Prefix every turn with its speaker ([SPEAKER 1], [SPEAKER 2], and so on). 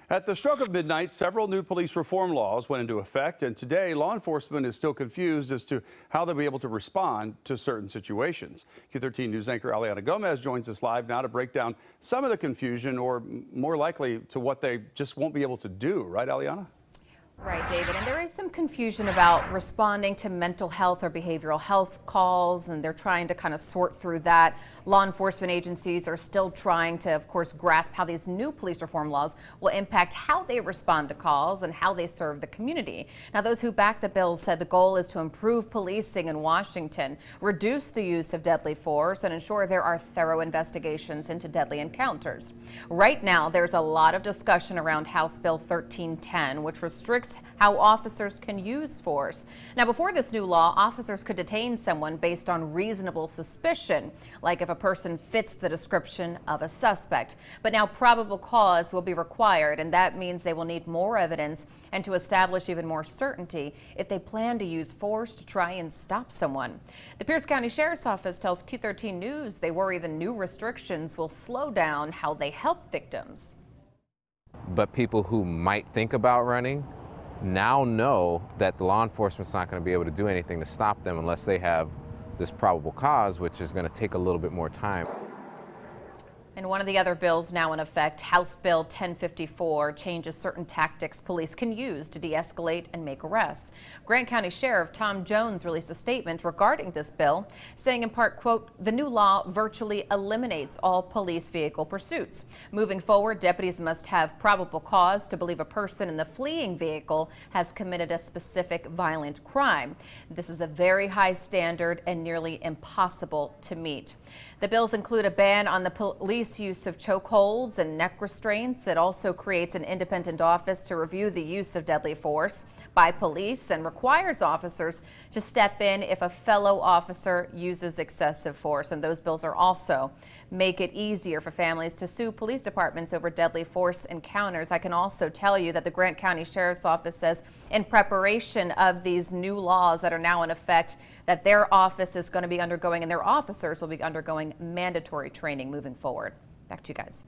[SPEAKER 1] At the stroke of midnight, several new police reform laws went into effect, and today law enforcement is still confused as to how they'll be able to respond to certain situations. Q13 News anchor Aliana Gomez joins us live now to break down some of the confusion, or more likely to what they just won't be able to do. Right, Aliana?
[SPEAKER 2] Right, David, and there is some confusion about responding to mental health or behavioral health calls, and they're trying to kind of sort through that. Law enforcement agencies are still trying to, of course, grasp how these new police reform laws will impact how they respond to calls and how they serve the community. Now, those who back the bills said the goal is to improve policing in Washington, reduce the use of deadly force, and ensure there are thorough investigations into deadly encounters. Right now, there's a lot of discussion around House Bill 1310, which restricts how officers can use force. Now, before this new law, officers could detain someone based on reasonable suspicion, like if a person fits the description of a suspect. But now probable cause will be required, and that means they will need more evidence and to establish even more certainty if they plan to use force to try and stop someone. The Pierce County Sheriff's Office tells Q13 News they worry the new restrictions will slow down how they help victims.
[SPEAKER 3] But people who might think about running now know that the law enforcement's not going to be able to do anything to stop them unless they have this probable cause, which is going to take a little bit more time.
[SPEAKER 2] And one of the other bills now in effect, House Bill 1054, changes certain tactics police can use to de-escalate and make arrests. Grant County Sheriff Tom Jones released a statement regarding this bill, saying in part, quote, "The new law virtually eliminates all police vehicle pursuits. Moving forward, deputies must have probable cause to believe a person in the fleeing vehicle has committed a specific violent crime. This is a very high standard and nearly impossible to meet." The bills include a ban on the police use of chokeholds and neck restraints. It also creates an independent office to review the use of deadly force by police and requires officers to step in if a fellow officer uses excessive force. And those bills are also make it easier for families to sue police departments over deadly force encounters. I can also tell you that the Grant County Sheriff's Office says in preparation of these new laws that are now in effect, that their office is going to be undergoing and their officers will be undergoing mandatory training moving forward. Back to you guys.